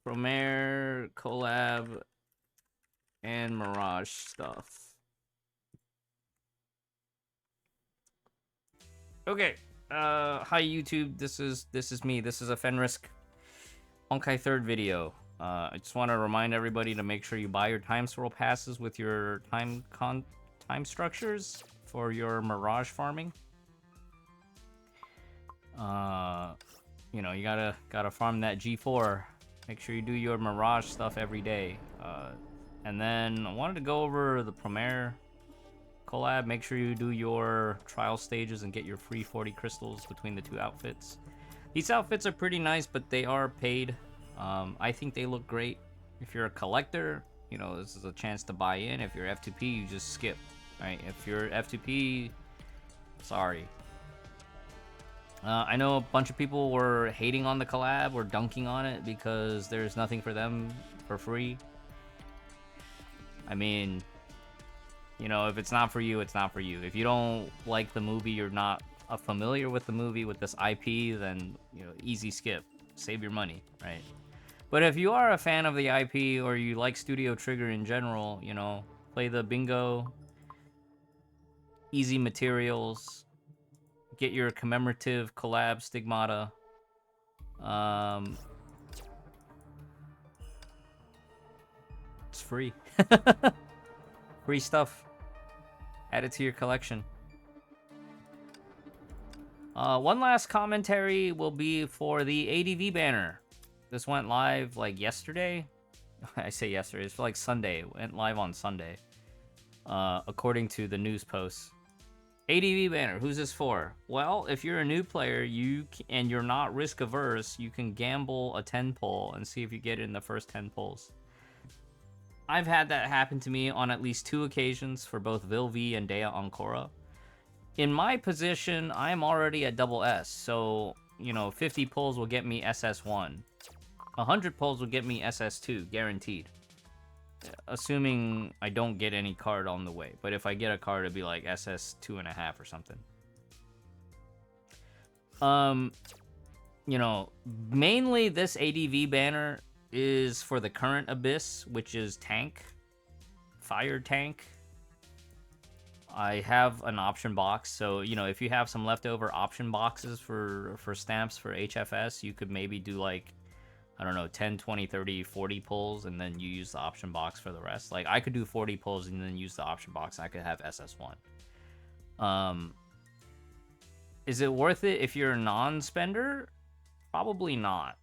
Promare, collab, and Mirage stuff. Okay. Hi YouTube. This is me. This is a fenrysk Honkai 3rd video. I just want to remind everybody to make sure you buy your time swirl passes with your time structures for your Mirage farming. You know, you gotta farm that G4. Make sure you do your Mirage stuff every day. And then I wanted to go over the Promare collab. Make sure you do your trial stages and get your free 40 crystals between the two outfits. These outfits are pretty nice, but they are paid. I think they look great. If you're a collector, you know, this is a chance to buy in. If you're F2P, you just skip. Right? If you're F2P, sorry. I know a bunch of people were hating on the collab or dunking on it because there's nothing for them for free. I mean, you know, if it's not for you, it's not for you. If you don't like the movie, you're not familiar with the movie, with this IP, then, you know, easy skip. Save your money, right? But if you are a fan of the IP or you like Studio Trigger in general, you know, play the bingo, easy materials, get your commemorative collab stigmata. It's free. Free stuff. Add it to your collection. One last commentary will be for the ADV banner. This went live like yesterday. I say yesterday, it's like Sunday. It went live on Sunday. According to the news posts. ADV banner, who's this for? Well, if you're a new player, and you're not risk averse, you can gamble a 10 pull and see if you get it in the first 10 pulls. I've had that happen to me on at least 2 occasions for both Vilvi and Dea Ancora. In my position, I'm already at double S, so, you know, 50 pulls will get me SS1. 100 pulls will get me SS2, guaranteed. Assuming I don't get any card on the way. But if I get a card, it'd be like SS2.5 or something. You know, mainly this ADV banner is for the current Abyss, which is tank. Fire tank. I have an option box, so, you know, if you have some leftover option boxes for stamps for HFS, you could maybe do like, I don't know, 10, 20, 30, 40 pulls, and then you use the option box for the rest. Like, I could do 40 pulls and then use the option box, and I could have SS1. Is it worth it if you're a non-spender? Probably not.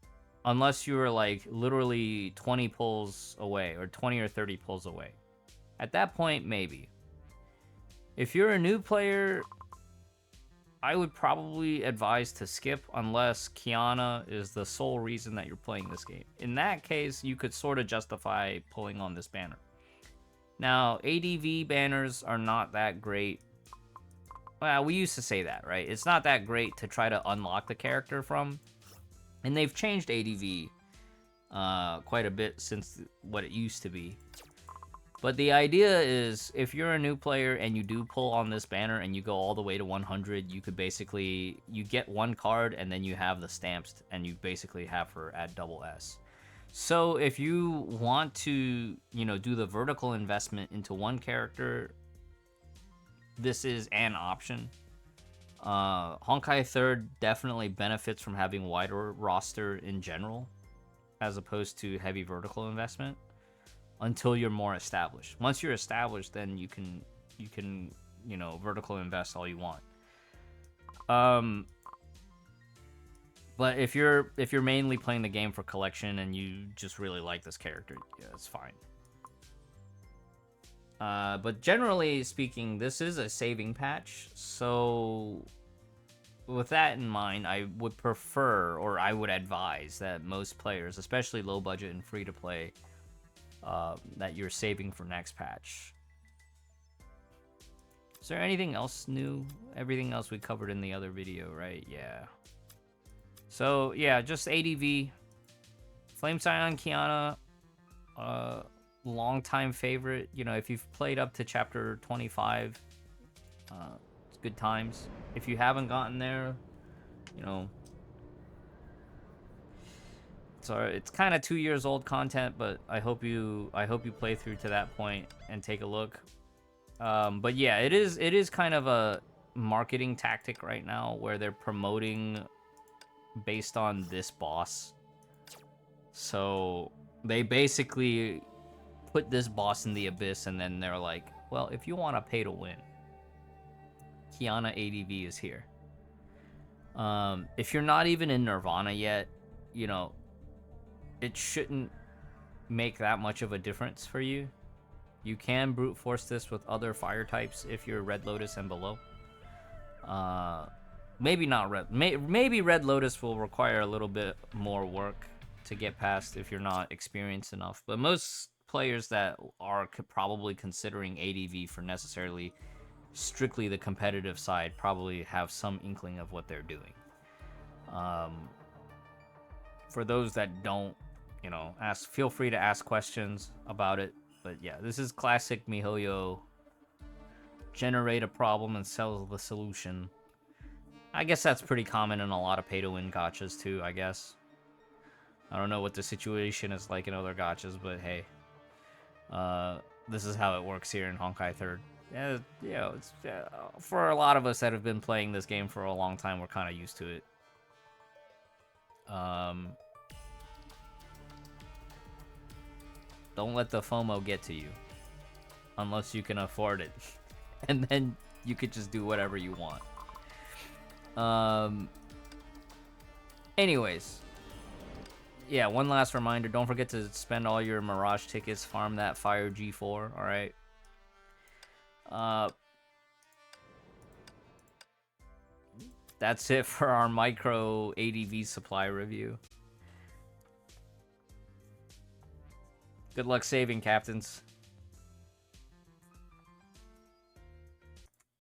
Unless you're, like, literally 20 pulls away, or 20 or 30 pulls away. At that point, maybe. If you're a new player, I would probably advise to skip unless Kiana is the sole reason that you're playing this game. In that case, you could sort of justify pulling on this banner. Now, ADV banners are not that great. Well, we used to say that, right? It's not that great to try to unlock the character from. And they've changed ADV quite a bit since what it used to be. But the idea is, if you're a new player and you do pull on this banner and you go all the way to 100, you could basically, you get one card and then you have the stamps and you basically have her at double S. So if you want to, you know, do the vertical investment into one character, this is an option. Honkai 3rd definitely benefits from having wider roster in general, as opposed to heavy vertical investment. Until you're more established. Once you're established, then you can, you know, vertical invest all you want. But if you're mainly playing the game for collection and you just really like this character, yeah, it's fine. But generally speaking, this is a saving patch, so with that in mind, I would prefer, or I would advise that most players, especially low budget and free to play, that you're saving for next patch. Is there anything else new? Everything else we covered in the other video, right? Yeah. So, yeah, just ADV. Flamescion Kiana, long-time favorite. You know, if you've played up to chapter 25, it's good times. If you haven't gotten there, you know, So it's kind of 2 years old content, but I hope you play through to that point and take a look. But yeah, it is kind of a marketing tactic right now where they're promoting based on this boss. So they basically put this boss in the abyss, and then they're like, well, if you want to pay to win, Kiana ADV is here. If you're not even in Nirvana yet, you know, it shouldn't make that much of a difference for you. You can brute force this with other fire types if you're Red Lotus and below. Maybe not Red. Maybe Red Lotus will require a little bit more work to get past if you're not experienced enough. But most players that are probably considering ADV for necessarily strictly the competitive side probably have some inkling of what they're doing. For those that don't, you know, feel free to ask questions about it. But yeah, this is classic MiHoYo. Generate a problem and sell the solution. I guess that's pretty common in a lot of pay-to-win gachas too, I guess. I don't know what the situation is like in other gachas, but hey. This is how it works here in Honkai 3rd. Yeah, you know, it's, for a lot of us that have been playing this game for a long time, we're kind of used to it. Don't let the FOMO get to you. Unless you can afford it. And then you could just do whatever you want. Anyways. Yeah, one last reminder. Don't forget to spend all your Mirage tickets. Farm that Fire G4, alright? That's it for our micro ADV supply review. Good luck saving, captains.